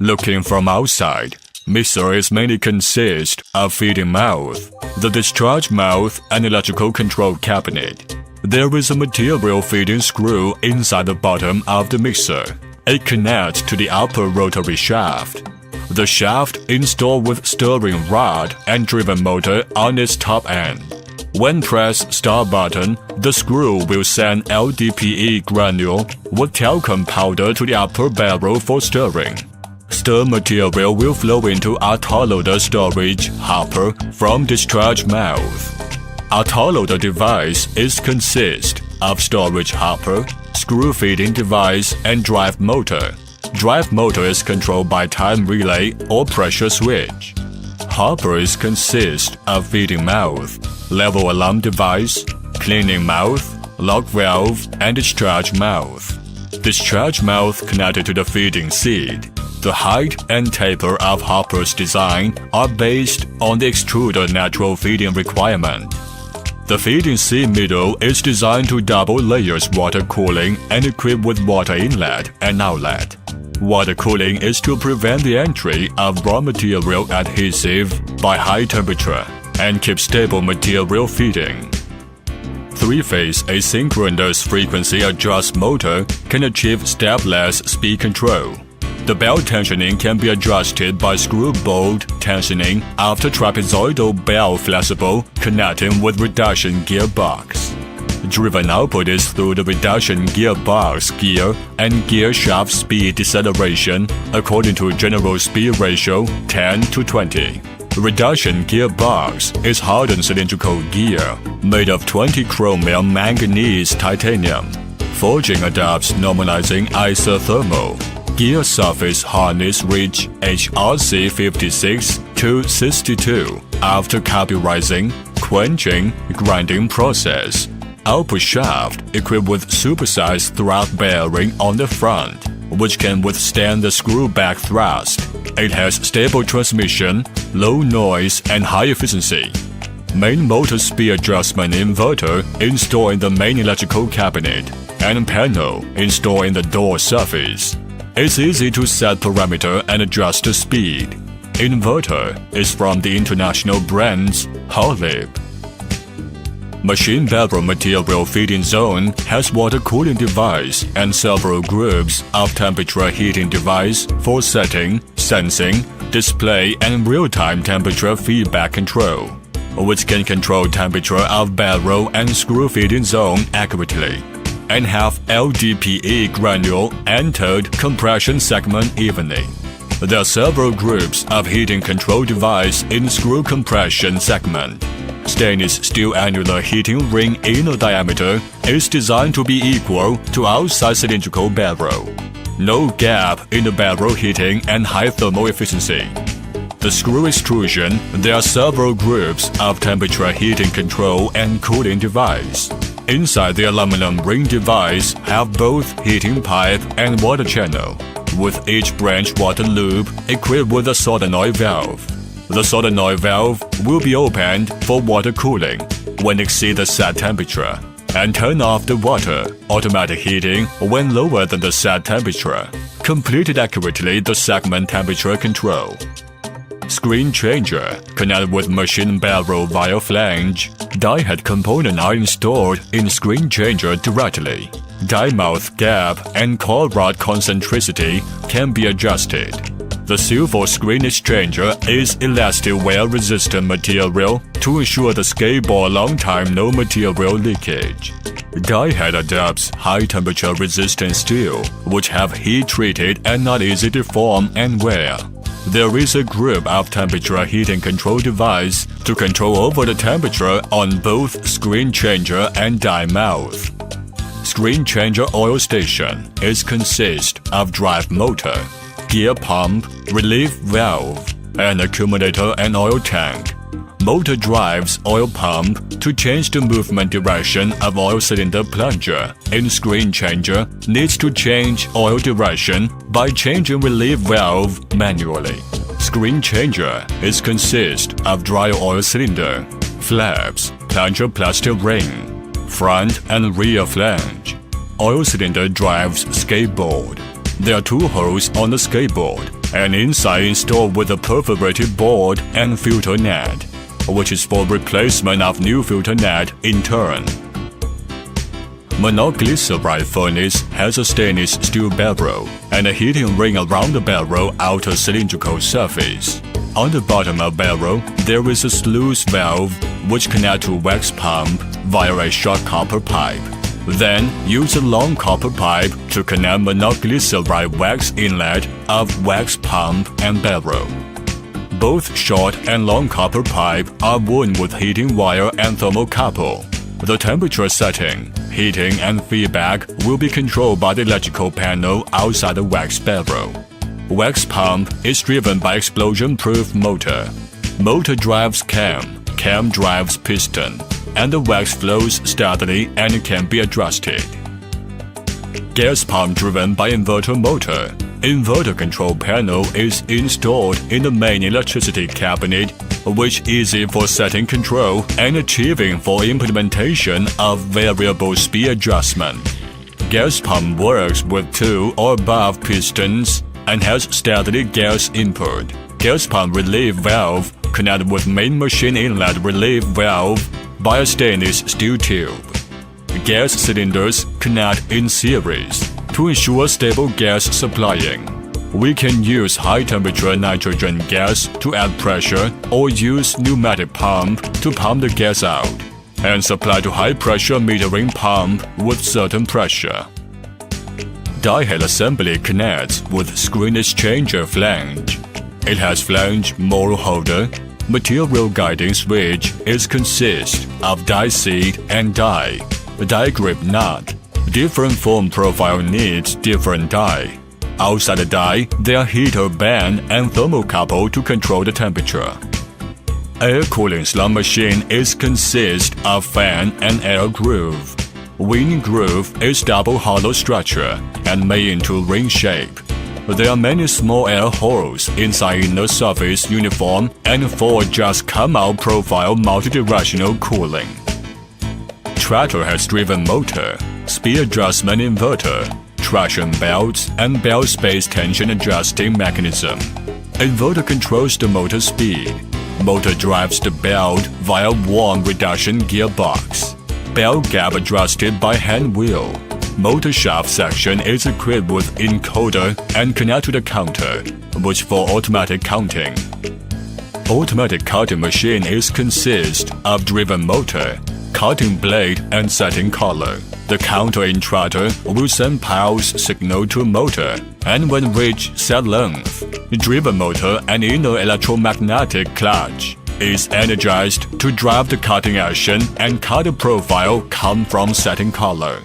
Looking from outside, mixer is mainly consist of feeding mouth, the discharge mouth, and electrical control cabinet. There is a material feeding screw inside the bottom of the mixer. It connects to the upper rotary shaft. The shaft installed with steering rod and driven motor on its top end. When press start button, the screw will send LDPE granule with talcum powder to the upper barrel for stirring. Stir material will flow into autoloader storage hopper from discharge mouth. Autoloader device is consist of storage hopper, screw feeding device, and drive motor. Drive motor is controlled by time relay or pressure switch. Hopper is consist of feeding mouth, level alarm device, cleaning mouth, lock valve, and discharge mouth. Discharge mouth connected to the feeding seat. The height and taper of hopper's design are based on the extruder natural feeding requirement. The feeding seat middle is designed to double layers water cooling and equipped with water inlet and outlet. Water cooling is to prevent the entry of raw material adhesive by high temperature and keep stable material feeding. Three-phase asynchronous frequency adjust motor can achieve stepless speed control. The belt tensioning can be adjusted by screw bolt tensioning after trapezoidal belt flexible connecting with reduction gearbox. Driven output is through the reduction gearbox gear and gear shaft speed deceleration according to general speed ratio 10:20. Reduction gearbox is hardened cylindrical gear made of 20 chromium manganese titanium. Forging adapts normalizing isothermal. Gear surface hardness reach HRC 56 to 62 after carburizing, quenching, grinding process. Output shaft equipped with supersized thrust bearing on the front, which can withstand the screw back thrust. It has stable transmission, low noise, and high efficiency. Main motor speed adjustment inverter installed in the main electrical cabinet, and panel installed in the door surface. It's easy to set parameter and adjust the speed. Inverter is from the international brands Holib. Machine barrel material feeding zone has water cooling device and several groups of temperature heating device for setting, sensing, display, and real-time temperature feedback control, which can control temperature of barrel and screw feeding zone accurately, and have LDPE granule entered compression segment evenly. There are several groups of heating control device in screw compression segment. Stainless steel annular heating ring inner diameter is designed to be equal to outside cylindrical barrel. No gap in the barrel heating and high thermal efficiency. The screw extrusion, there are several groups of temperature heating control and cooling device. Inside the aluminum ring device have both heating pipe and water channel, with each branch water loop equipped with a solenoid valve. The solenoid valve will be opened for water cooling when exceed the set temperature, and turn off the water automatic heating when lower than the set temperature, completed accurately the segment temperature control. Screen changer connected with machine barrel via flange. Die head component are installed in screen changer directly. Die mouth gap and coil rod concentricity can be adjusted. The seal for screen exchanger is elastic wear-resistant material to ensure the skateboard long time no material leakage. Die head adapts high-temperature resistant steel, which have heat-treated and not easy to deform and wear. There is a group of temperature heating control device to control over the temperature on both screen changer and die mouth. Screen changer oil station is consist of drive motor, gear pump, relief valve, an accumulator and oil tank. Motor drives oil pump to change the movement direction of oil cylinder plunger. In screen changer, needs to change oil direction by changing relief valve manually. Screen changer is consist of dry oil cylinder, flaps, plunger plastic ring, front and rear flange. Oil cylinder drives skateboard. There are two holes on the skateboard. and inside installed with a perforated board and filter net, which is for replacement of new filter net in turn. Monoglyceride furnace has a stainless steel barrel and a heating ring around the barrel outer cylindrical surface. On the bottom of barrel, there is a sluice valve which connects to wax pump via a short copper pipe. Then, use a long copper pipe to connect monoglyceride wax inlet of wax pump and barrel. Both short and long copper pipe are wound with heating wire and thermocouple. The temperature setting, heating, and feedback will be controlled by the electrical panel outside the wax barrel. Wax pump is driven by explosion-proof motor. Motor drives cam, cam drives piston, and the wax flows steadily and can be adjusted. Gas pump driven by inverter motor. Inverter control panel is installed in the main electricity cabinet, which is easy for setting control and achieving for implementation of variable speed adjustment. Gas pump works with 2 or above pistons and has steady gas input. Gas pump relief valve connected with main machine inlet relief valve by a stainless steel tube. Gas cylinders connect in series to ensure stable gas supplying. We can use high-temperature nitrogen gas to add pressure or use pneumatic pump to pump the gas out, and supply to high-pressure metering pump with certain pressure. Die head assembly connects with screen exchanger flange. It has flange mold holder. Material guiding switch is consist of die seat and die. Die grip nut. Different form profile needs different die. Outside the die, there are heater band and thermocouple to control the temperature. Air cooling slot machine is consist of fan and air groove. Wind groove is double hollow structure and made into ring shape. There are many small air holes inside inner surface uniform and 4 just come out profile multidirectional cooling. Tractor has driven motor, speed adjustment inverter, traction belts, and belt space tension adjusting mechanism. Inverter controls the motor speed. Motor drives the belt via worm reduction gearbox. Belt gap adjusted by hand wheel. Motor shaft section is equipped with encoder and connect to the counter, which for automatic counting. Automatic cutting machine is consist of driven motor, cutting blade, and setting color. The counter in tractor will send pulse signal to motor, and when reach set length, driven motor and inner electromagnetic clutch is energized to drive the cutting action and cut profile come from setting color.